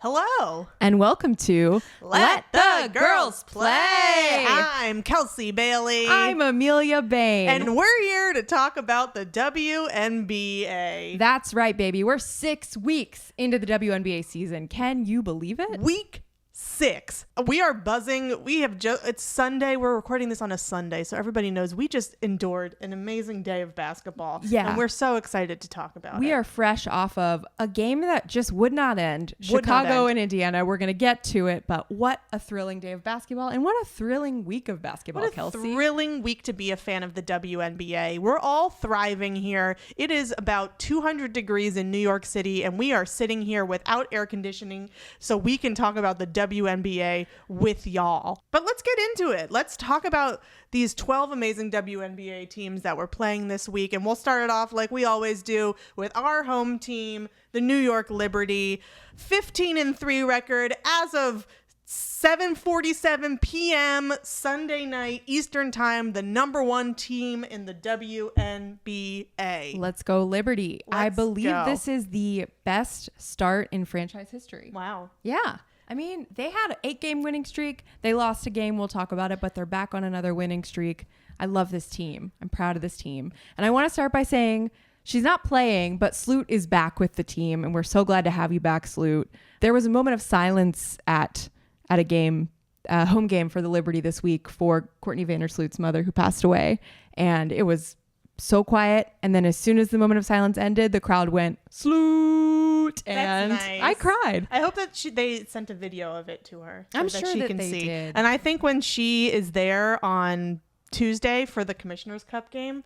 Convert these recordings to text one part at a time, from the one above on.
Hello. And welcome to Let the Girls Play. I'm Kelsey Bailey. I'm Amelia Bain. And we're here to talk about the WNBA. That's right, baby. We're 6 weeks into the WNBA season. Can you believe it? Week 6. We are buzzing. It's Sunday. We're recording this on a Sunday, so everybody knows we just endured an amazing day of basketball. Yeah. And we're so excited to talk about it. We are fresh off of a game that just would not end. Chicago and Indiana. We're going to get to it, but what a thrilling day of basketball and what a thrilling week of basketball, what a Kelsey. Thrilling week to be a fan of the WNBA. We're all thriving here. It is about 200 degrees in New York City, and we are sitting here without air conditioning so we can talk about the WNBA with y'all. But let's get into it. Let's talk about these 12 amazing WNBA teams that we're playing this week. And we'll start it off like we always do with our home team, the New York Liberty. 15-3 record as of 7:47 p.m. Sunday night Eastern time, the number 1 team in the WNBA. Let's go Liberty. I believe this is the best start in franchise history. Wow. Yeah. I mean, they had an 8-game winning streak. They lost a game. We'll talk about it, but they're back on another winning streak. I love this team. I'm proud of this team. And I want to start by saying she's not playing, but Sloot is back with the team, and we're so glad to have you back, Sloot. There was a moment of silence at a game, home game for the Liberty this week for Courtney Vandersloot's mother who passed away, and it was so quiet. And then as soon as the moment of silence ended, the crowd went Sloot, and that's nice. I cried. I hope that they sent a video of it to her. I'm so sure she that can they see. did. And I think when she is there on Tuesday for the Commissioner's Cup game,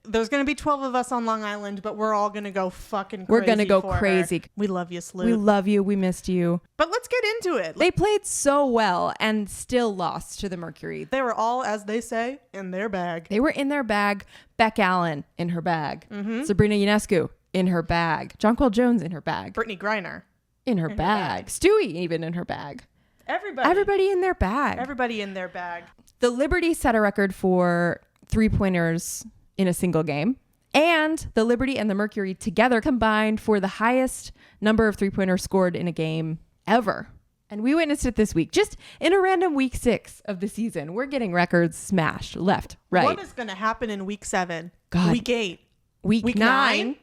there's going to be 12 of us on Long Island, but we're all going to go fucking crazy. We're going to go for crazy. Her. We love you, Sloot. We love you. We missed you. But let's get into it. They played so well and still lost to the Mercury. They were all, as they say, in their bag. They were in their bag. Beck Allen in her bag. Mm-hmm. Sabrina Ionescu in her bag. Jonquel Jones in her bag. Brittany Griner. In her bag. Stewie even in her bag. Everybody in their bag. Everybody in their bag. The Liberty set a record for 3-pointers in a single game. And the Liberty and the Mercury together combined for the highest number of 3-pointers scored in a game ever. And we witnessed it this week. Just in a random week 6 of the season, we're getting records smashed left, right. What is going to happen in week 7? God. Week 8? Week 9?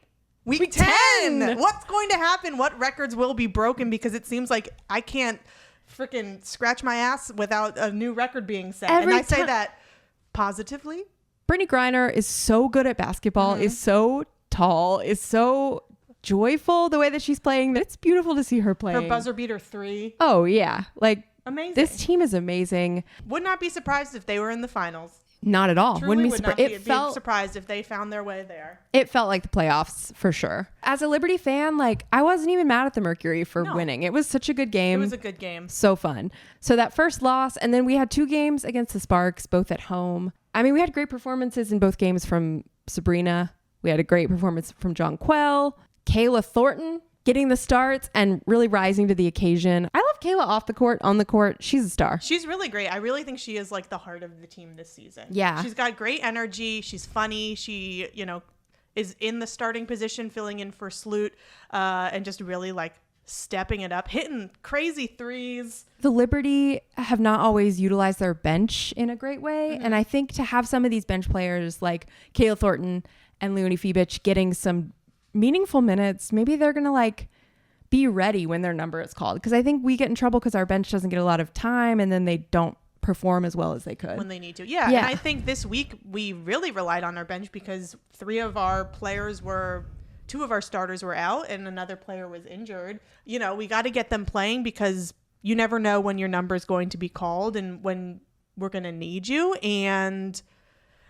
Week 10? What's going to happen? What records will be broken? Because it seems like I can't freaking scratch my ass without a new record being set. And I say that positively. Brittany Griner is so good at basketball, is so tall, is so joyful the way that she's playing. It's beautiful to see her playing. Her buzzer beater 3. Oh, yeah. Like, amazing. This team is amazing. Would not be surprised if they were in the finals. Not at all. Truly Wouldn't be would surprised. not be surprised if they found their way there. It felt like the playoffs for sure. As a Liberty fan, like, I wasn't even mad at the Mercury for winning. It was such a good game. It was a good game. So fun. So that first loss, and then we had 2 games against the Sparks, both at home. I mean, we had great performances in both games from Sabrina. We had a great performance from Jonquel. Kayla Thornton getting the starts and really rising to the occasion. I love Kayla off the court, on the court. She's a star. She's really great. I really think she is like the heart of the team this season. Yeah. She's got great energy. She's funny. She, is in the starting position, filling in for Sloot, and just really like stepping it up, hitting crazy threes. The Liberty have not always utilized their bench in a great way. Mm-hmm. And I think to have some of these bench players like Kayla Thornton and Leonie Fibich getting some meaningful minutes, maybe they're going to like be ready when their number is called. Because I think we get in trouble because our bench doesn't get a lot of time and then they don't perform as well as they could. When they need to. Yeah. And I think this week we really relied on our bench because 2 of our starters were out and another player was injured. We got to get them playing because you never know when your number is going to be called and when we're going to need you. And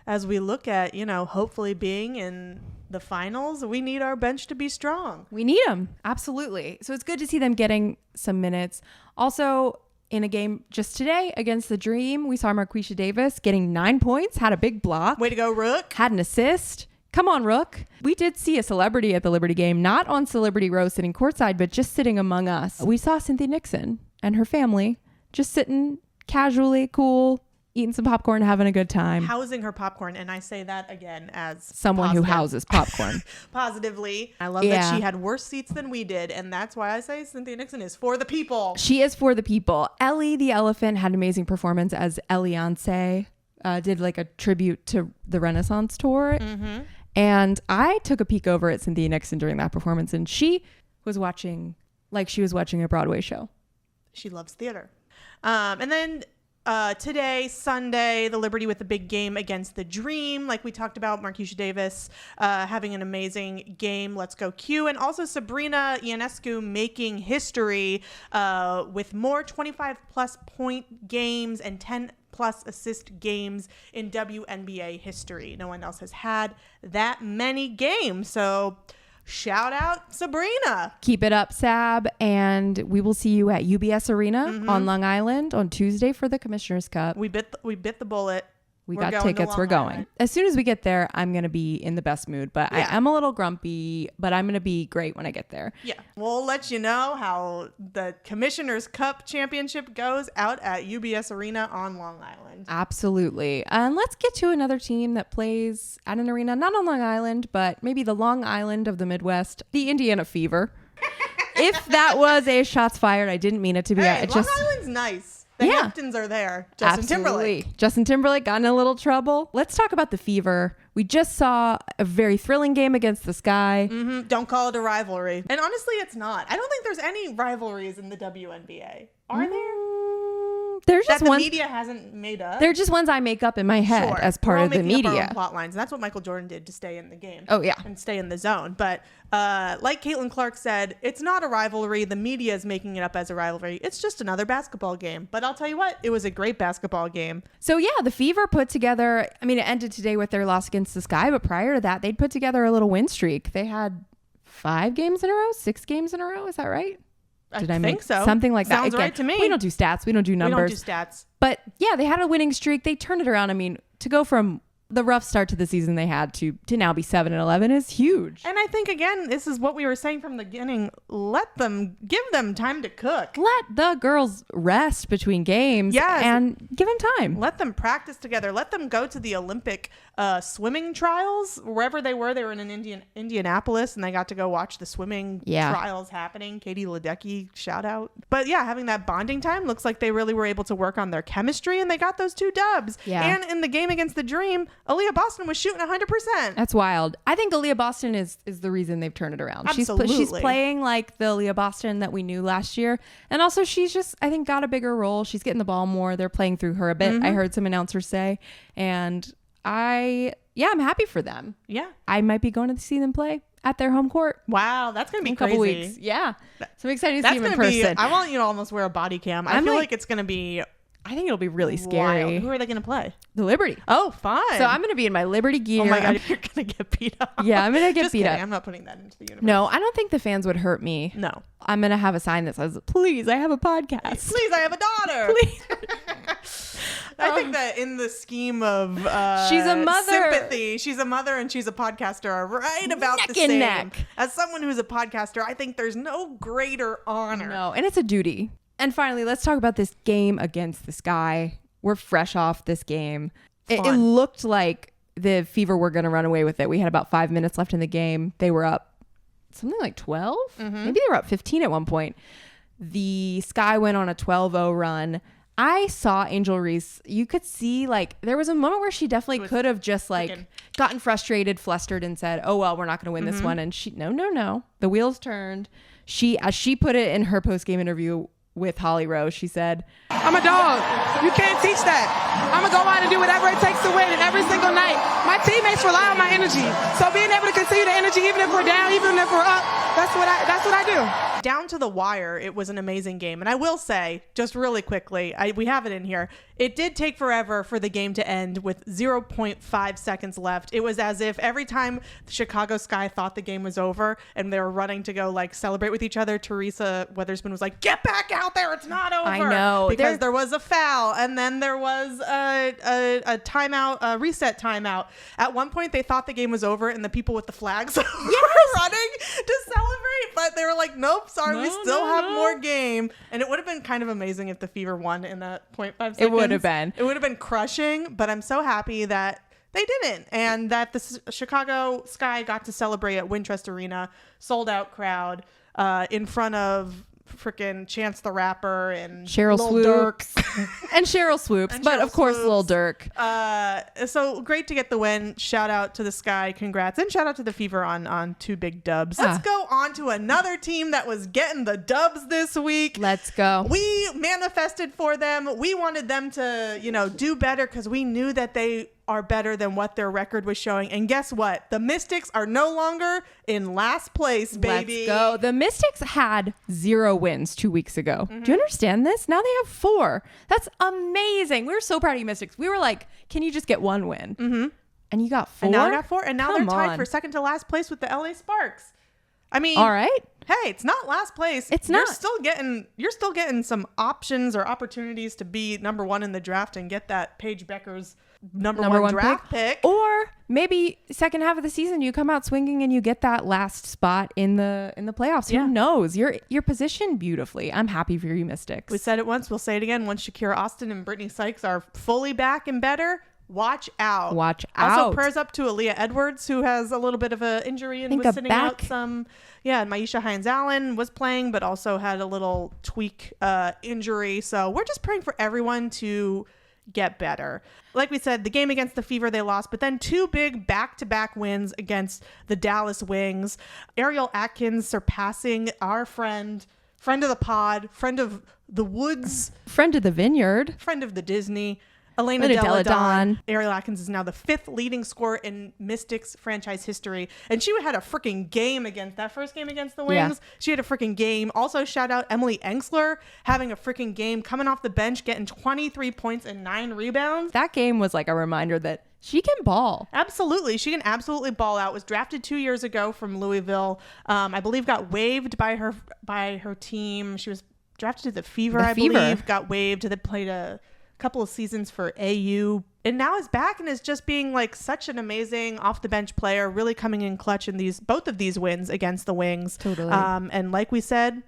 as we look at, hopefully being in the finals, we need our bench to be strong. We need them. Absolutely. So it's good to see them getting some minutes. Also, in a game just today against the Dream, we saw Marquisha Davis getting 9 points, had a big block. Way to go, Rook. Had an assist. Come on, Rook. We did see a celebrity at the Liberty game, not on Celebrity Row sitting courtside, but just sitting among us. We saw Cynthia Nixon and her family just sitting casually, cool, eating some popcorn, having a good time. Housing her popcorn. And I say that again as Someone positive. who houses popcorn. Positively. I love that she had worse seats than we did. And that's why I say Cynthia Nixon is for the people. She is for the people. Ellie the elephant had an amazing performance as Eliance. Did like a tribute to the Renaissance tour. Mm-hmm. And I took a peek over at Cynthia Nixon during that performance, and she was watching like she was watching a Broadway show. She loves theater. And then today, Sunday, the Liberty with the big game against the Dream. Like we talked about, Marquisha Davis having an amazing game. Let's go Q. And also Sabrina Ionescu making history with more 25-plus point games and 10-plus assist games in WNBA history. No one else has had that many games. So shout out Sabrina. Keep it up, Sab. And we will see you at UBS Arena on Long Island on Tuesday for the Commissioner's Cup. We bit the bullet. We got tickets. We're going. Island. As soon as we get there, I'm going to be in the best mood. But I am a little grumpy, but I'm going to be great when I get there. Yeah. We'll let you know how the Commissioner's Cup Championship goes out at UBS Arena on Long Island. Absolutely. And let's get to another team that plays at an arena, not on Long Island, but maybe the Long Island of the Midwest, the Indiana Fever. If that was a shots fired, I didn't mean it to be. Long Island's nice. The Hamptons are there. Justin Timberlake got in a little trouble. Let's talk about the Fever. We just saw a very thrilling game against the Sky. Mm-hmm. Don't call it a rivalry. And honestly, it's not. I don't think there's any rivalries in the WNBA. Are there? There's just that the ones, media hasn't made up. They're just ones I make up in my head as part of the media. Up our own plot lines. And that's what Michael Jordan did to stay in the game. Oh, yeah. And stay in the zone. But like Caitlin Clark said, it's not a rivalry. The media is making it up as a rivalry. It's just another basketball game. But I'll tell you what, it was a great basketball game. So, yeah, the Fever put together, I mean, it ended today with their loss against the Sky. But prior to that, they'd put together a little win streak. They had 6 games in a row. Is that right? Did I think so? Something like that. Sounds right to me. We don't do stats. We don't do numbers. We don't do stats. But yeah, they had a winning streak. They turned it around. I mean, to go from the rough start to the season they had to now be 7-11 is huge. And I think, again, this is what we were saying from the beginning. Give them time to cook. Let the girls rest between games and give them time. Let them practice together. Let them go to the Olympic swimming trials. Wherever they were in Indianapolis, and they got to go watch the swimming trials happening. Katie Ledecky, shout out. But yeah, having that bonding time looks like they really were able to work on their chemistry, and they got those 2 dubs. Yeah. And in the game against the Dream, Aaliyah Boston was shooting 100%. That's wild. I think Aaliyah Boston is the reason they've turned it around. Absolutely. She's playing like the Aaliyah Boston that we knew last year. And also she's just, I think, got a bigger role. She's getting the ball more. They're playing through her a bit. I heard some announcers say. And I'm happy for them. Yeah. I might be going to see them play at their home court. Wow, that's going to be in crazy. A couple weeks. Yeah. So I'm excited to see them in person. I want you to almost wear a body cam. I feel like it's going to be... I think it'll be really scary. Wild. Who are they going to play? The Liberty. Oh, fun. So I'm going to be in my Liberty gear. Oh my God, you're going to get beat up. Yeah, I'm going to get Just beat kidding. up. I'm not putting that into the universe. No, I don't think the fans would hurt me. No. I'm going to have a sign that says, please, I have a podcast. Please, I have a daughter. Please. I think that in the scheme of she's a mother. Sympathy, she's a mother and she's a podcaster are right about neck the same. And neck. As someone who's a podcaster, I think there's no greater honor. No, and it's a duty. And finally, let's talk about this game against the Sky. We're fresh off this game. It looked like the Fever were going to run away with it. We had about 5 minutes left in the game. They were up something like 12. Maybe they were up 15 at one point. The Sky went on a 12-0 run. I saw Angel Reese. You could see, like, there was a moment where she definitely could have just, like, gotten frustrated, flustered, and said, oh, well, we're not going to win this one. And she, no. The wheels turned. As she put it in her post-game interview with Holly Rowe, she said, I'm a dog. You can't teach that. I'm going to go out and do whatever it takes to win. And every single night, my teammates rely on my energy. So being able to continue the energy, even if we're down, even if we're up, that's what I do. Down to the wire, it was an amazing game. And I will say, just really quickly, we have it in here. It did take forever for the game to end with 0.5 seconds left. It was as if every time the Chicago Sky thought the game was over and they were running to go like celebrate with each other, Teresa Weatherspoon was like, get back out there. It's not over. I know. Because there was a foul and then there was a timeout, a reset timeout. At one point, they thought the game was over and the people with the flags were running to celebrate. celebrate, but they were like, nope, sorry, we still have more game. And it would have been kind of amazing if the Fever won in that 0.5 seconds. It would have been. It would have been crushing, but I'm so happy that they didn't, and that the Chicago Sky got to celebrate at Wintrust Arena, sold out crowd, in front of freaking Chance the Rapper and Cheryl Lil Swoops. Durk. And Cheryl Swoops, And but Cheryl of course Swoops. Lil Durk. So great to get the win. Shout out to the Sky. Congrats. And shout out to the Fever on 2 big dubs. Let's go on to another team that was getting the dubs this week. Let's go. We manifested for them. We wanted them to, do better because we knew that they are better than what their record was showing. And guess what? The Mystics are no longer in last place, baby. Let's go. The Mystics had 0 wins 2 weeks ago. Do you understand this? Now they have 4. That's amazing. We were so proud of you, Mystics. We were like, can you just get 1 win? Mm-hmm. And you got 4? And now they got 4. And now Come they're tied on. for second to last place with the LA Sparks. I mean, All right. hey, it's not last place. It's You're not. You're still getting some options or opportunities to be number 1 in the draft and get that Paige Becker's number one draft pick. Or maybe second half of the season you come out swinging and you get that last spot in the playoffs. Yeah. Who knows? You're positioned beautifully. I'm happy for you, Mystics. We said it once, we'll say it again. Once Shakira Austin and Brittany Sykes are fully back and better, watch out. Watch Also, out. prayers up to Aaliyah Edwards, who has a little bit of an injury and was sitting out some. Yeah, and Maisha Hines-Allen was playing, but also had a little tweak injury. So we're just praying for everyone to get better. Like we said, the game against the Fever, they lost, but then 2 big back-to-back wins against the Dallas Wings. Ariel Atkins surpassing our friend of the pod, friend of the woods, Friend of the Vineyard. friend of the Disney, Elena Elena Delle Delle Donne. Donne. Ariel Atkins is now the 5th leading scorer in Mystics franchise history. And she had a freaking game against that first game against the Wings. Yeah. She had a freaking game. Also, shout out Emily Engsler having a freaking game, coming off the bench, getting 23 points and 9 rebounds. That game was like a reminder that she can ball. Absolutely. She can absolutely ball out. Was drafted 2 years ago from Louisville. I believe got waived by her team. She was drafted to the Fever, I believe. Got waived. Then played a couple of seasons for AU, and now is back and is just being like such an amazing off the bench player, really coming in clutch in both of these wins against the Wings. Totally. And like we said,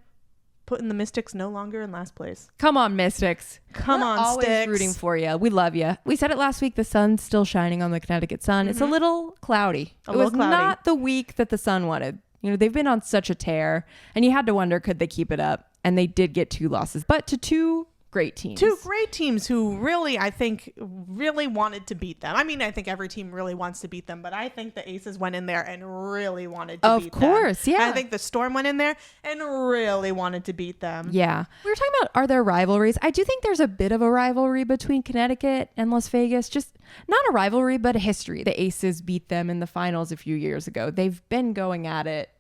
putting the Mystics no longer in last place. Come on, Mystics. Come on, always Sticks. rooting for you. We love you. We said it last week. The sun's still shining on the Connecticut Sun. It's a little cloudy. It was not the week that the Sun wanted. They've been on such a tear, and you had to wonder, could they keep it up? And they did get 2 losses, but to 2 great teams. 2 great teams who really, I think, really wanted to beat them. I mean, I think every team really wants to beat them, but I think the Aces went in there and really wanted to beat them. Of course, yeah. I think the Storm went in there and really wanted to beat them. Yeah. We were talking about, are there rivalries? I do think there's a bit of a rivalry between Connecticut and Las Vegas. Just not a rivalry, but a history. The Aces beat them in the finals a few years ago. They've been going at it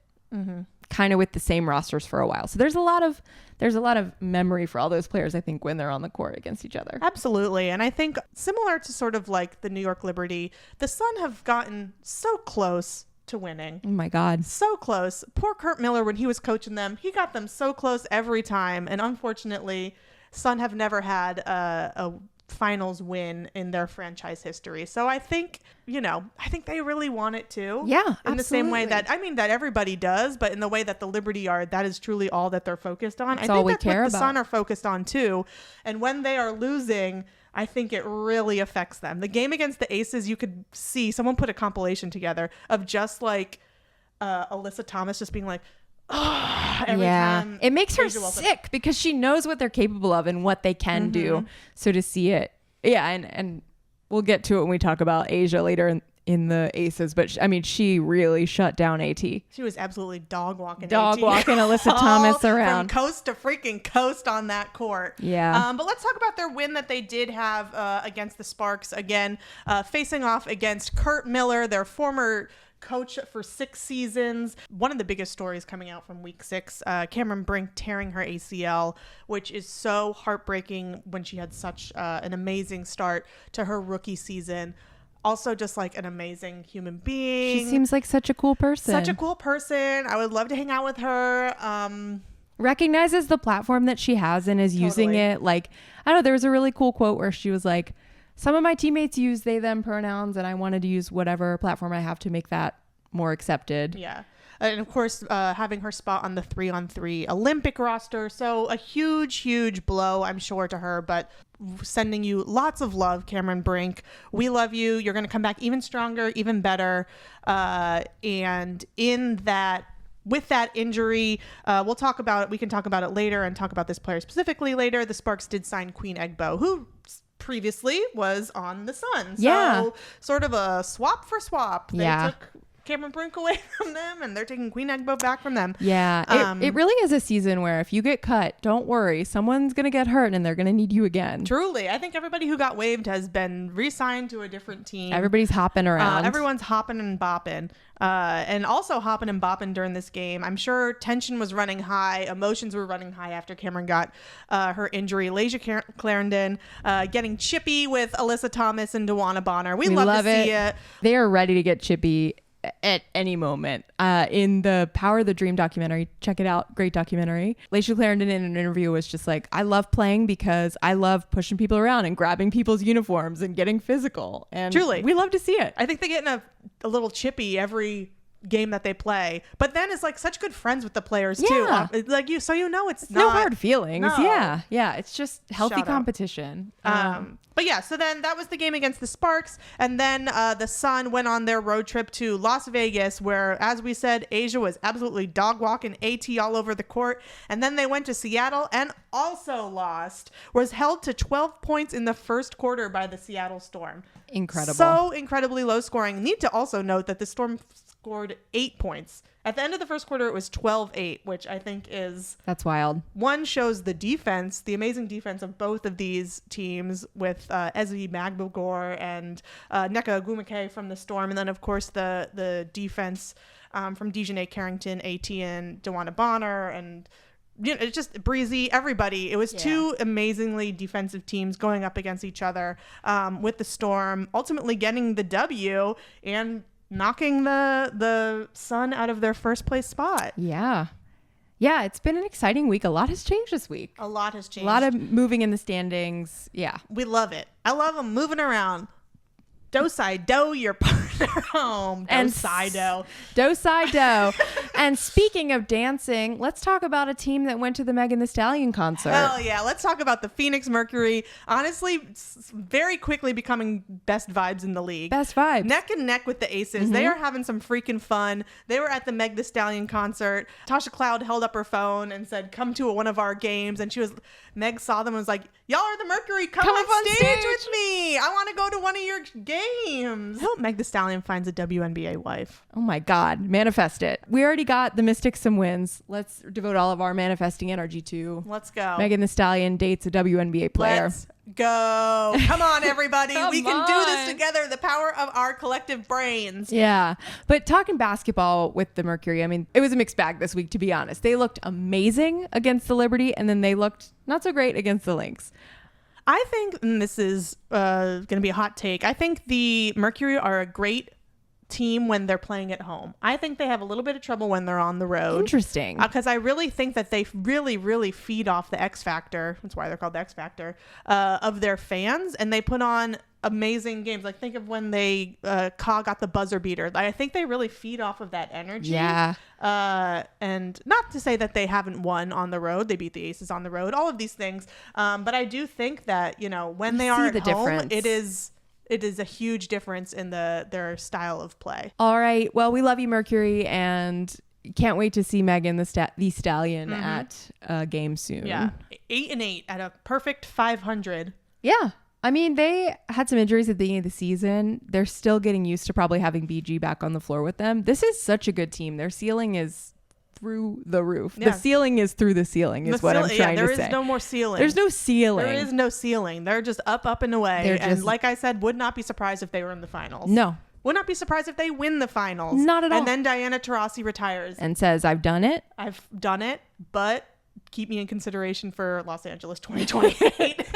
kind of with the same rosters for a while. So there's a lot of memory for all those players, I think, when they're on the court against each other. Absolutely. And I think similar to sort of like the New York Liberty, the Sun have gotten so close to winning. Oh my God. So close. Poor Kurt Miller, when he was coaching them, he got them so close every time. And unfortunately, Sun have never had a finals win in their franchise history. So I think, I think they really want it too. Yeah, in the same way that everybody does, but in the way that the Liberty are, that is truly all that they're focused on. That's I all think we that's care what the about. Sun are focused on too. And when they are losing, I think it really affects them. The game against the Aces, you could see someone put a compilation together of just like Alyssa Thomas just being like, every time. It makes her Asia Wilson. sick because she knows what they're capable of and what they can do. So to see it, and we'll get to it when we talk about Asia later in the Aces, but she really shut down AT. She was absolutely dog walking Alyssa Thomas around from coast to freaking coast on that court. Yeah. But let's talk about their win that they did have against the Sparks again, facing off against Kurt Miller, their former coach for 6 seasons. One of the biggest stories coming out from week 6, Cameron Brink tearing her ACL, which is so heartbreaking when she had such an amazing start to her rookie season. Also just like an amazing human being. She seems like such a cool person. I would love to hang out with her. Recognizes the platform that she has and is using it. Like, I don't know, there was a really cool quote where she was like, some of my teammates use they, them pronouns, and I wanted to use whatever platform I have to make that more accepted. Yeah. and of course, having her spot on the 3-on-3 Olympic roster. So a huge blow, I'm sure, to her, but sending you lots of love, Cameron Brink. We love you. You're going to come back even stronger, even better. And with that injury, we can talk about it later and talk about this player specifically later. The Sparks did sign Queen Egbo, who previously was on the Sun. So sort of a swap for swap. They took Cameron Brink away from them, and they're taking Queen Egbo back from them. Yeah, it really is a season where if you get cut, don't worry, someone's gonna get hurt and they're gonna need you again. Truly, I think everybody who got waived has been re-signed to a different team. Everybody's hopping around. Everyone's hopping and bopping, and also hopping and bopping during this game. I'm sure tension was running high, emotions were running high after Cameron got her injury. Lasia Clarendon getting chippy with Alyssa Thomas and DeWanna Bonner. We love to see it. They are ready to get chippy at any moment. In the Power of the Dream documentary, check it out, great documentary, Lasia Clarendon in an interview was just like, I love playing because I love pushing people around and grabbing people's uniforms and getting physical, and truly we love to see it. I think they get in a little chippy every game that they play, but then it's like such good friends with the players too. Like it's not no hard feelings. No. Yeah, it's just healthy Shout out. competition. But yeah, so then that was the game against the Sparks, and then the Sun went on their road trip to Las Vegas, where, as we said, Asia was absolutely dog walking AT all over the court, and then they went to Seattle and also lost. Was held to 12 points in the first quarter by the Seattle Storm. Incredible. So incredibly low scoring. Need to also note that the Storm scored 8 points. At the end of the first quarter, it was 12-8, which I think is... That's wild. One, shows the defense, the amazing defense of both of these teams with Ezi Magbogor and Nneka Ogwumike from the Storm. And then, of course, the defense from Dejanay Carrington, AT, and DeWanna Bonner, and... it's just Breezy, everybody. It was two amazingly defensive teams going up against each other with the Storm, ultimately getting the W and knocking the Sun out of their first place spot. Yeah, it's been an exciting week. A lot has changed this week. A lot has changed. A lot of moving in the standings. Yeah. We love it. I love them moving around. Do your partner home. Do-si-do. Do-si-do. And speaking of dancing, let's talk about a team that went to the Megan Thee Stallion concert. Hell yeah. Let's talk about the Phoenix Mercury. Honestly, very quickly becoming best vibes in the league. Best vibes. Neck and neck with the Aces. Mm-hmm. They are having some freaking fun. They were at the Meg Thee Stallion concert. Tasha Cloud held up her phone and said, come to one of our games. And Meg saw them and was like, y'all are the Mercury. Come on stage with me. I want to go to one of your games. I hope Meg Thee Stallion finds a WNBA wife. Oh my God. Manifest it. We already got the Mystics some wins. Let's devote all of our manifesting energy to. Let's go. Megan Thee Stallion dates a WNBA player. Let's go. Come on, everybody. We can do this together. The power of our collective brains. Yeah. But talking basketball with the Mercury, I mean, it was a mixed bag this week, to be honest. They looked amazing against the Liberty, and then they looked not so great against the Lynx. I think, and this is going to be a hot take, I think the Mercury are a great team when they're playing at home. I think they have a little bit of trouble when they're on the road. Interesting. Because I really think that they really feed off the X Factor. That's why they're called the X Factor of their fans. And they put on amazing games. Like, think of when they Ka got the buzzer beater. I think they really feed off of that energy. Yeah. And not to say that they haven't won on the road. They beat the Aces on the road. All of these things. But I do think that, when they are at home, it is a huge difference in their style of play. All right. Well, we love you, Mercury, and can't wait to see Megan Thee Stallion at a game soon. Yeah. 8-8 at a perfect 500. Yeah. I mean, they had some injuries at the beginning of the season. They're still getting used to probably having BG back on the floor with them. This is such a good team. Their ceiling is through the roof. Yeah. The ceiling is through the ceiling is what I'm trying to say. There is no more ceiling. There's no ceiling. There is no ceiling. They're just up and away. And like I said, would not be surprised if they were in the finals. No. Would not be surprised if they win the finals. Not at all. And then Diana Taurasi retires. And says, I've done it, but keep me in consideration for Los Angeles 2028.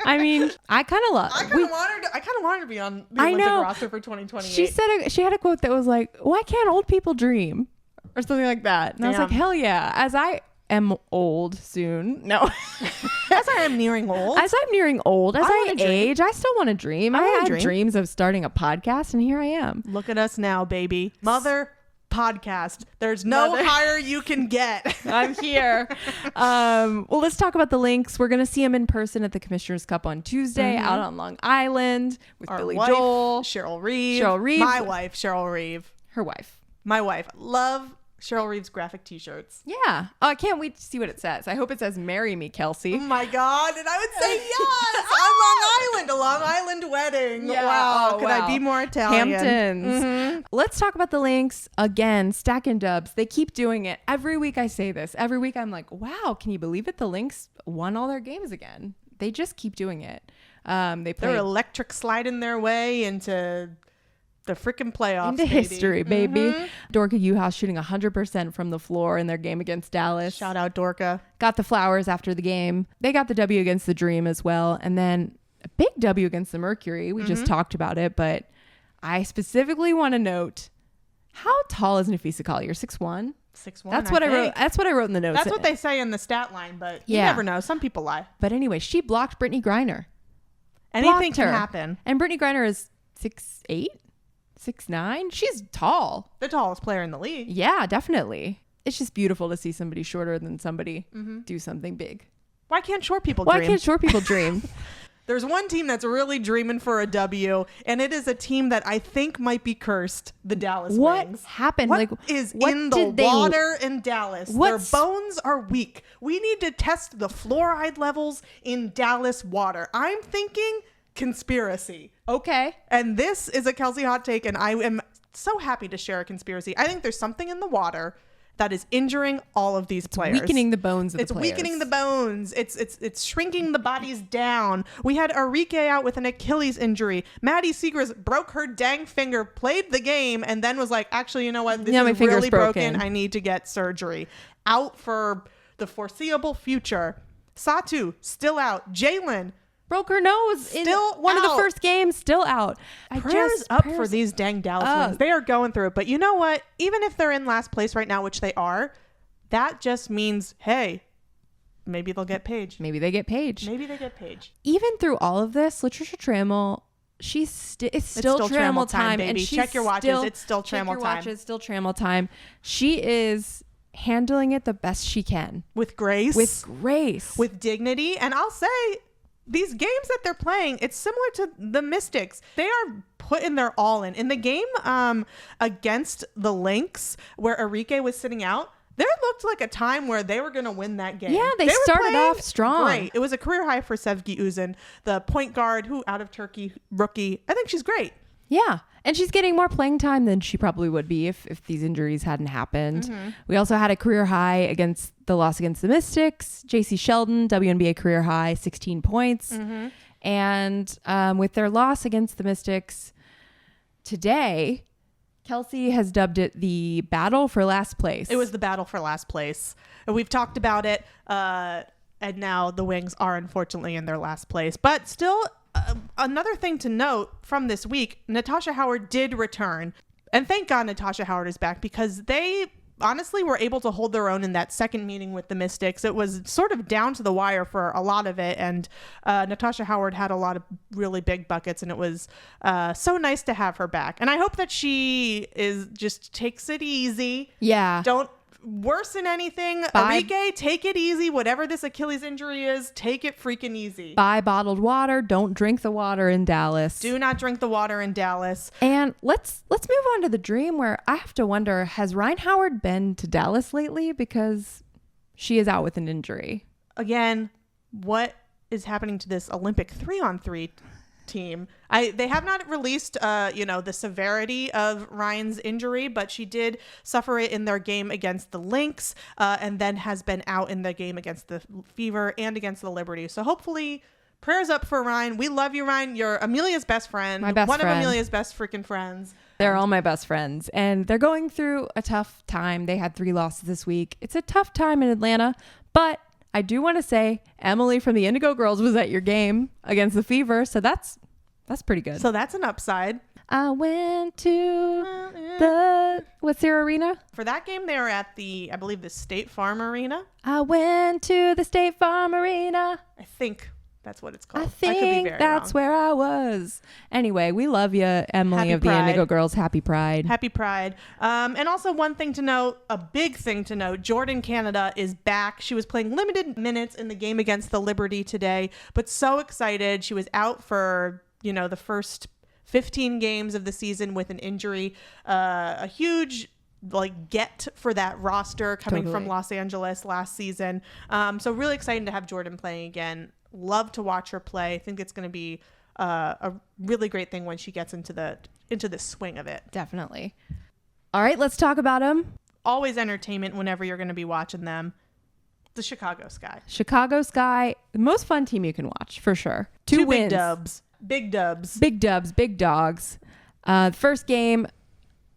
I mean, I kind of want her to be on the Olympic roster for 2028. She had a quote that was like, why can't old people dream? Or something like that. And I was like, hell yeah. As I am old soon. No. As I am nearing old. As I'm nearing old. As I age, I still want to dream. I had dreams of starting a podcast, and here I am. Look at us now, baby. Mother podcast. There's no higher you can get. I'm here. Well, let's talk about the Lynx. We're going to see them in person at the Commissioner's Cup on Tuesday out on Long Island with Our Billy wife, Joel. Cheryl Reeve. My wife, Cheryl Reeve. Her wife. My wife. Love Cheryl Reeve's graphic t-shirts. Yeah. Oh, I can't wait to see what it says. I hope it says "Marry me, Kelsey." Oh my God. And I would say yes. On Long Island. A Long Island wedding. Yeah. Wow. Oh, Could wow. I be more Italian? Hamptons. Let's talk about the Lynx again. Stacking dubs. They keep doing it. Every week I say this. Every week I'm like, wow, can you believe it? The Lynx won all their games again. They just keep doing it. They're electric sliding their way into the freaking playoffs. Into history, baby. Dorka Uhouse shooting 100% from the floor in their game against Dallas. Shout out Dorka. Got the flowers after the game. They got the W against the Dream as well. And then a big W against the Mercury. We just talked about it, but I specifically want to note, how tall is Nafisa Collier? 6'1"? 6'1". That's what I wrote. That's what I wrote in the notes. That's what they say in the stat line, but you Yeah. never know. Some people lie. But anyway, she blocked Brittany Griner. Anything Blocked can her. happen. And Brittany Griner is 6'8", 6'9". She's tall. The tallest player in the league. Yeah, definitely. It's just beautiful to see somebody shorter than somebody do something big. Why can't short people Why dream? can't short people dream? There's one team that's really dreaming for a W, and it is a team that I think might be cursed, the Dallas What Wings. happened? What What in the did they- water in Dallas? What's- Their bones are weak. We need to test the fluoride levels in Dallas water. I'm thinking conspiracy. Okay. And this is a Kelsey hot take, and I am so happy to share a conspiracy. I think there's something in the water that is injuring all of these players. Weakening the bones of It's the players. weakening the bones. It's shrinking the bodies down. We had Enrique out with an Achilles injury. Maddie Seegers broke her dang finger, played the game, and then was like, actually, you know what? This my is finger's really broken. broken. I need to get surgery. Out for the foreseeable future. Satu, still out. Jalen, Broke her nose. Still in one of the out. first games. Still out. prayers up for these dang Dallas Wings. They are going through it. But you know what? Even if they're in last place right now, which they are, that just means, hey, maybe they'll get Paige. Maybe they get Paige. Maybe they get Paige. Even through all of this, Latricia Trammell, it's still Trammell time, baby. and she's Check your watches. It's still check Trammell your time. watches, still Trammell time. She is handling it the best she can. With grace. With dignity. And I'll say, these games that they're playing, it's similar to the Mystics. They are putting their all in. In the game against the Lynx, where Enrique was sitting out, there looked like a time where they were going to win that game. Yeah, they were started playing off strong. Great. It was a career high for Sevgi Uzun, the point guard who out of Turkey rookie. I think she's great. Yeah. And she's getting more playing time than she probably would be if these injuries hadn't happened. We also had a career high against the loss against the Mystics. JC Sheldon, WNBA career high, 16 points. And with their loss against the Mystics today, Kelsey has dubbed it the battle for last place. It was the battle for last place. And we've talked about it. And now the Wings are unfortunately in their last place. But still, another thing to note from this week, Natasha Howard did return. And thank God Natasha Howard is back, because they honestly were able to hold their own in that second meeting with the Mystics. It was sort of down to the wire for a lot of it. And Natasha Howard had a lot of really big buckets, and it was so nice to have her back. And I hope that she just takes it easy. Yeah. Don't worsen anything. Bye. Enrique, take it easy. Whatever this Achilles injury is, take it freaking easy. Buy bottled water. Don't drink the water in Dallas. Do not drink the water in Dallas. And let's move on to the Dream, where I have to wonder, has Ryan Howard been to Dallas lately? Because she is out with an injury. Again, what is happening to this Olympic 3-on-3 team? They have not released the severity of Ryan's injury, but she did suffer it in their game against the Lynx, and then has been out in the game against the Fever and against the Liberty. So hopefully, prayers up for Ryan. We love you, Ryan. You're Amelia's best friend. My best One friend. of Amelia's best freaking friends. They're all my best friends, and they're going through a tough time. They had 3 losses this week. It's a tough time in Atlanta, but I do want to say Emily from the Indigo Girls was at your game against the Fever, so that's pretty good. So that's an upside. I went to what's their arena? For that game, they were at I believe the State Farm Arena. I went to the State Farm Arena. I think That's what it's called. I think that's where I was. Anyway, we love you, Emily Happy of the Pride. Indigo Girls. Happy Pride. Happy Pride. And also one thing to note, a big thing to note, Jordan Canada is back. She was playing limited minutes in the game against the Liberty today, but so excited. She was out for, the first 15 games of the season with an injury. A huge get for that roster coming from Los Angeles last season. So really exciting to have Jordan playing again. Love to watch her play. I think it's going to be a really great thing when she gets into the swing of it. Definitely. All right, let's talk about them. Always entertainment whenever you're going to be watching them. The Chicago Sky. Chicago Sky, the most fun team you can watch, for sure. Two wins. Big dubs. Big dubs. Big dubs, big dogs. First game,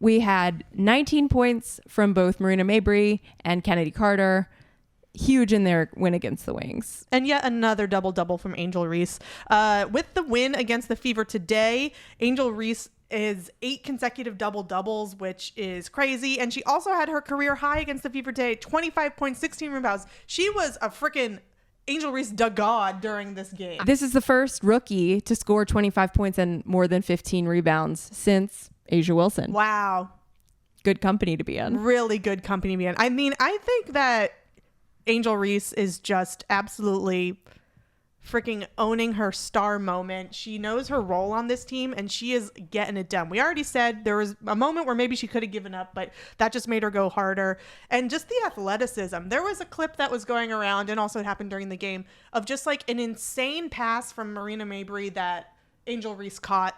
we had 19 points from both Marina Mabrey and Kennedy Carter. Huge in their win against the Wings. And yet another double-double from Angel Reese. With the win against the Fever today, Angel Reese is 8 consecutive double-doubles, which is crazy. And she also had her career high against the Fever today, 25 points, 16 rebounds. She was a freaking Angel Reese god during this game. This is the first rookie to score 25 points and more than 15 rebounds since Asia Wilson. Wow. Good company to be in. Really good company to be in. I mean, I think that Angel Reese is just absolutely freaking owning her star moment. She knows her role on this team and she is getting it done. We already said there was a moment where maybe she could have given up, but that just made her go harder. And just the athleticism. There was a clip that was going around, and also it happened during the game, of just like an insane pass from Marina Mabrey that Angel Reese caught,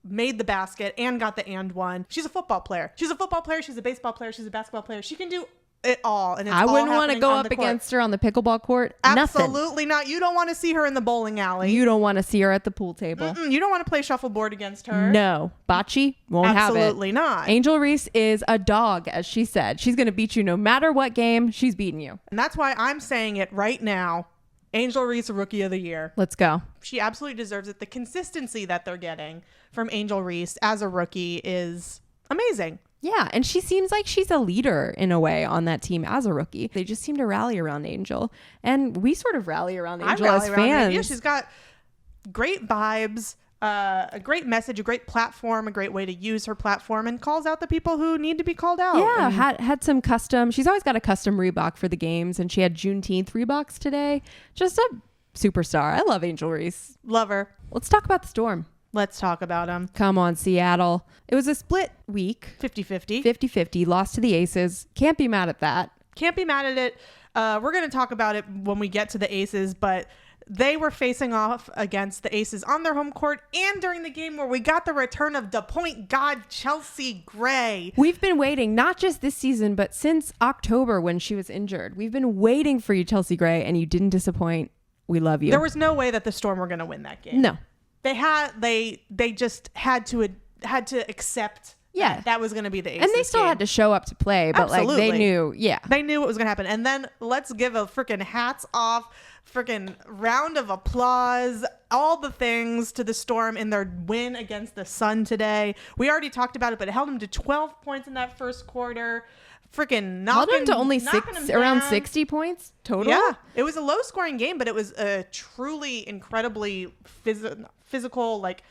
made the basket, and got the and one. She's a football player. She's a football player. She's a baseball player. She's a basketball player. She can do it all. And it's I wouldn't want to go up court. against her on the pickleball court. Absolutely not. You don't want to see her in the bowling alley. You don't want to see her at the pool table. You don't want to play shuffleboard against her. No. Bocce won't have it. Absolutely not. Angel Reese is a dog, as she said. She's going to beat you no matter what game. She's beating you. And that's why I'm saying it right now. Angel Reese, Rookie of the Year. Let's go. She absolutely deserves it. The consistency that they're getting from Angel Reese as a rookie is amazing. Yeah, and she seems like she's a leader in a way on that team as a rookie. They just seem to rally around Angel, and we sort of rally around Angel as fans. Yeah, she's got great vibes, a great message, a great platform, a great way to use her platform, and calls out the people who need to be called out. Yeah, and had some custom. She's always got a custom Reebok for the games, and she had Juneteenth Reeboks today. Just a superstar. I love Angel Reese. Love her. Let's talk about the Storm. Let's talk about them. Come on, Seattle. It was a split week. 50-50. 50-50. Lost to the Aces. Can't be mad at that. Can't be mad at it. We're going to talk about it when we get to the Aces, but they were facing off against the Aces on their home court and during the game where we got the return of the point guard Chelsea Gray. We've been waiting, not just this season, but since October when she was injured. We've been waiting for you, Chelsea Gray, and you didn't disappoint. We love you. There was no way that the Storm were going to win that game. No. They just had to accept that was going to be the Aces and they still game. had to show up to play, but Absolutely. like they knew what was going to happen. And then let's give a freaking hats off, freaking round of applause, all the things to the Storm in their win against the Sun today. We already talked about it, but it held them to 12 points in that first quarter. Freaking knocking held them to only around down. 60 points total. Yeah, it was a low scoring game, but it was a truly incredibly physical, like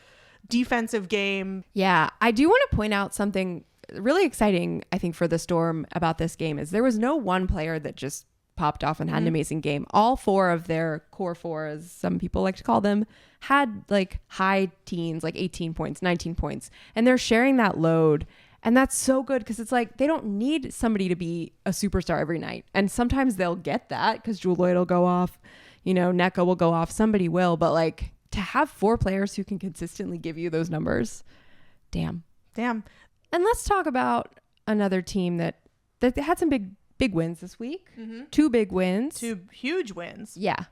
defensive game. Yeah, I do want to point out something really exciting, I think, for the Storm about this game is there was no one player that just popped off and had an amazing game. All 4 of their core 4, as some people like to call them, had like high teens, like 18 points, 19 points, and they're sharing that load. And that's so good because it's like they don't need somebody to be a superstar every night. And sometimes they'll get that because Jewel Lloyd will go off, Nneka will go off, somebody will. But like to have 4 players who can consistently give you those numbers, damn. And let's talk about another team that had some big wins this week. 2 big wins. 2 huge wins. Yeah.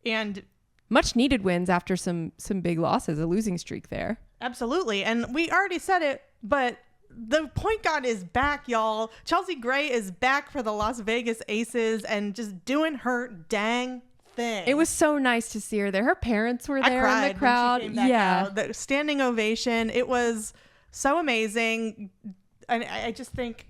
And much needed wins after some big losses, a losing streak there. Absolutely. And we already said it, but the point guard is back, y'all. Chelsea Gray is back for the Las Vegas Aces and just doing her dang thing. It was so nice to see her there. Her parents were there in the crowd. When she came back out. The standing ovation. It was so amazing. And I just think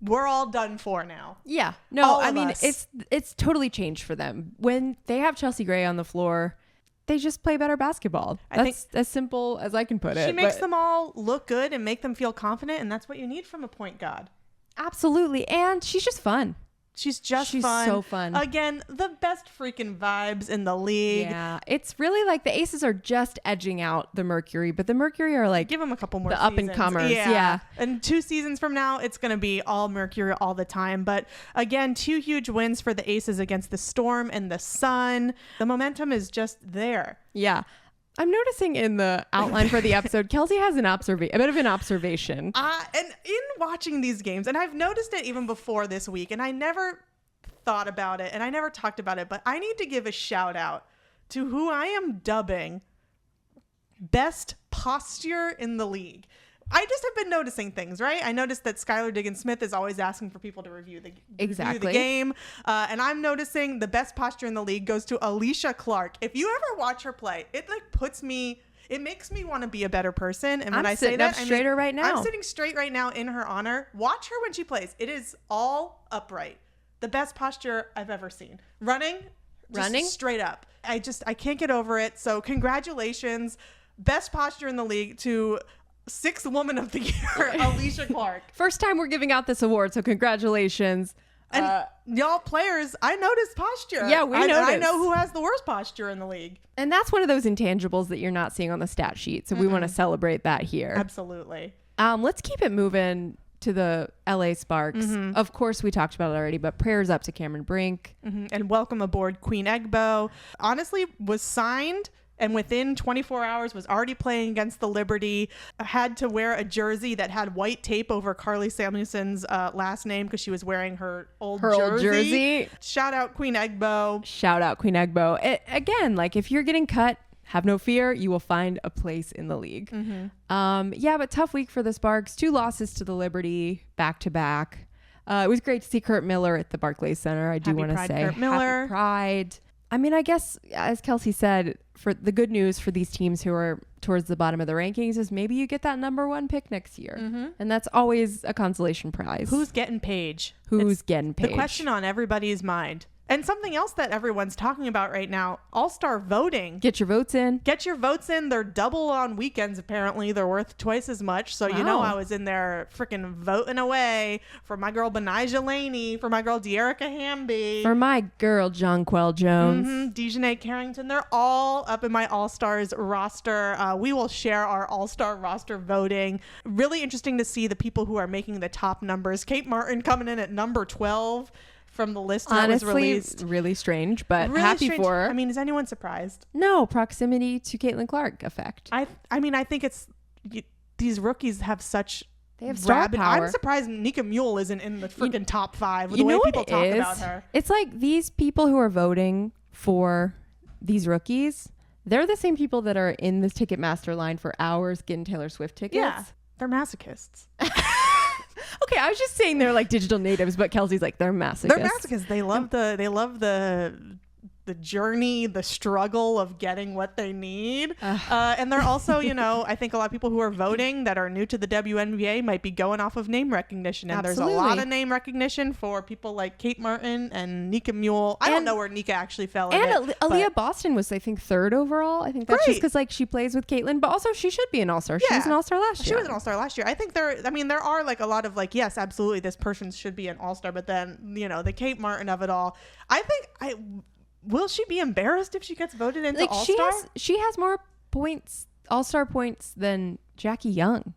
we're all done for now. Yeah. No, all I of mean, us. it's totally changed for them. When they have Chelsea Gray on the floor, they just play better basketball. That's as simple as I can put it. She makes them all look good and make them feel confident, and that's what you need from a point guard. Absolutely. And she's just fun. She's fun. So fun. Again, the best freaking vibes in the league. Yeah. It's really like the Aces are just edging out the Mercury, but the Mercury are like... Give them a couple more the seasons. up-and-comers. Yeah. And 2 seasons from now, it's going to be all Mercury all the time. But again, 2 huge wins for the Aces against the Storm and the Sun. The momentum is just there. Yeah. I'm noticing in the outline for the episode, Kelsey has a bit of an observation. And in watching these games, and I've noticed it even before this week, and I never thought about it, and I never talked about it, but I need to give a shout out to who I am dubbing best posture in the league. I just have been noticing things, right? I noticed that Skylar Diggins-Smith is always asking for people to review the game. And I'm noticing the best posture in the league goes to Alicia Clark. If you ever watch her play, it makes me want to be a better person. And when I say that, right now. I'm sitting straight right now in her honor. Watch her when she plays. It is all upright. The best posture I've ever seen. Running straight up. I can't get over it. So congratulations. Best posture in the league to 6th Woman of the Year, Alicia Clark. First time we're giving out this award, so congratulations. And y'all players, I noticed posture. Yeah, we noticed. I know who has the worst posture in the league. And that's one of those intangibles that you're not seeing on the stat sheet, so we want to celebrate that here. Absolutely. Let's keep it moving to the LA Sparks. Of course, we talked about it already, but prayers up to Cameron Brink. And welcome aboard Queen Egbo. Honestly, was signed and within 24 hours was already playing against the Liberty. Had to wear a jersey that had white tape over Carly Samuelson's last name because she was wearing her old jersey. Shout out Queen Egbo. Again, like if you're getting cut, have no fear. You will find a place in the league. But tough week for the Sparks. 2 losses to the Liberty back to back. It was great to see Kurt Miller at the Barclays Center. I do want to say Kurt Miller. Happy Pride. I mean, I guess, as Kelsey said, for the good news for these teams who are towards the bottom of the rankings is maybe you get that number 1 pick next year. And that's always a consolation prize. Who's getting Paige? Who's getting Paige? The question on everybody's mind. And something else that everyone's talking about right now, all-star voting. Get your votes in. They're double on weekends, apparently. They're worth twice as much. So, I was in there freaking voting away for my girl Benijah Laney, for my girl De'Erica Hamby. For my girl Jonquel Jones. Dejanay Carrington. They're all up in my all-stars roster. We will share our all-star roster voting. Really interesting to see the people who are making the top numbers. Kate Martin coming in at number 12. From the list that was released. Really strange, but really happy strange. for her. I mean, is anyone surprised? No, proximity to Caitlin Clark effect. I think it's these rookies have such They have star power. I'm surprised Nika Mule isn't in the freaking top 5 with the way people talk about her. It's like these people who are voting for these rookies, they're the same people that are in this Ticketmaster line for hours getting Taylor Swift tickets. Yeah, they're masochists. Okay, I was just saying they're like digital natives, but Kelsey's like they're masochists. They're masochists. They love the journey, the struggle of getting what they need. And they're also, I think a lot of people who are voting that are new to the WNBA might be going off of name recognition. And Absolutely. There's a lot of name recognition for people like Kate Martin and Nika Mule. I don't know where Nika actually fell in. And Aaliyah Boston was, I think, 3rd overall. I think that's just because like she plays with Caitlin, but also she should be an all-star. She was an all-star last year. She was an all-star last year. I think there are like a lot of like, yes, absolutely, this person should be an all-star, but then, the Kate Martin of it all. I think will she be embarrassed if she gets voted into like All-Star? She has more points, All-Star points, than Jackie Young.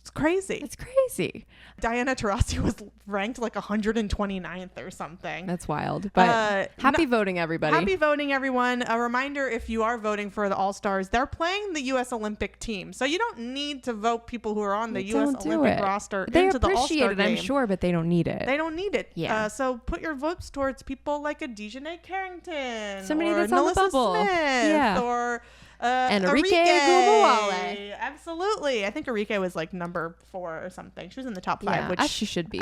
It's crazy. It's crazy. Diana Taurasi was ranked like 129th or something. That's wild. But happy voting, everybody. Happy voting, everyone. A reminder, if you are voting for the All-Stars, they're playing the U.S. Olympic team. So you don't need to vote people who are on the U.S. Olympic roster into the All-Star game. I'm sure, but they don't need it. They don't need it. Yeah. So put your votes towards people like a Dejanay Carrington. Somebody or that's Melissa on the bubble. Smith. Yeah. Or Enrique Gumuale. Absolutely. I think Enrique was like number 4 or something. She was in the top 5, which as she should be.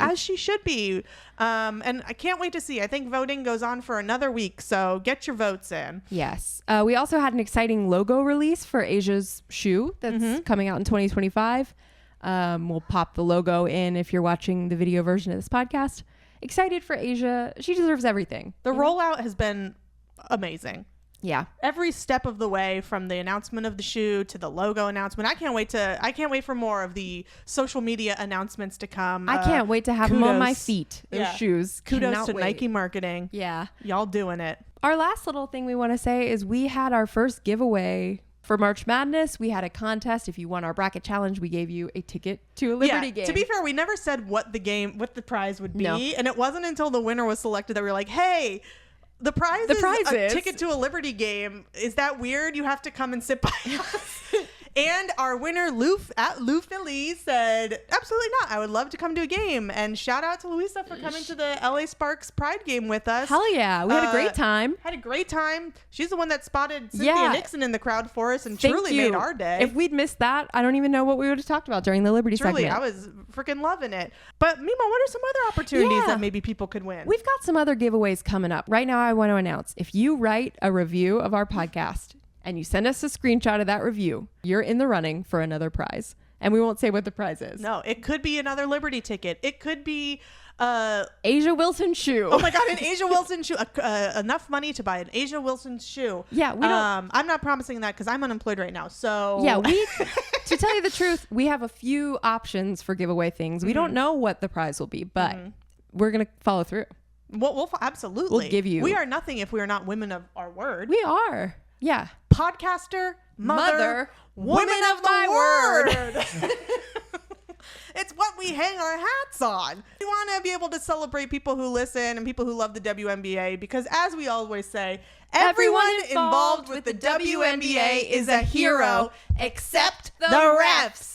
And I can't wait to see. I think voting goes on for another week, so get your votes in. Yes. We also had an exciting logo release for Asia's shoe that's coming out in 2025. We'll pop the logo in if you're watching the video version of this podcast. Excited for Asia. She deserves everything. The rollout has been amazing. Yeah. Every step of the way, from the announcement of the shoe to the logo announcement. I can't wait for more of the social media announcements to come. I can't wait to have them on my kudos. feet. Those Yeah. shoes. Kudos Cannot to wait. Nike marketing. Yeah. Y'all doing it. Our last little thing we want to say is we had our first giveaway for March Madness. We had a contest. If you won our bracket challenge, we gave you a ticket to a Liberty game. To be fair, we never said what the prize would be. No. And it wasn't until the winner was selected that we were like, hey, the prize is a ticket to a Liberty game. Is that weird? You have to come and sit by us. And our winner, Lou Philly, said, absolutely not. I would love to come to a game. And shout out to Louisa for coming to the LA Sparks Pride game with us. Hell yeah. We had a great time. Had a great time. She's the one that spotted Cynthia Nixon in the crowd for us and truly made our day. If we'd missed that, I don't even know what we would have talked about during the Liberty Truly, segment. I was freaking loving it. But Mima, what are some other opportunities that maybe people could win? We've got some other giveaways coming up. Right now, I want to announce, if you write a review of our podcast and you send us a screenshot of that review, you're in the running for another prize. And we won't say what the prize is. No, it could be another Liberty ticket. It could be Asia Wilson shoe. Oh my God, an Asia Wilson shoe. Enough money to buy an Asia Wilson shoe. Yeah, we don't. I'm not promising that because I'm unemployed right now. So Yeah, to tell you the truth, we have a few options for giveaway things. We don't know what the prize will be, but we're gonna follow through. We'll absolutely. We'll give you. We are nothing if we are not women of our word. We are. Yeah. Podcaster, mother, women of my word. It's what we hang our hats on. We want to be able to celebrate people who listen and people who love the WNBA because, as we always say, everyone involved with the WNBA is a hero except the refs.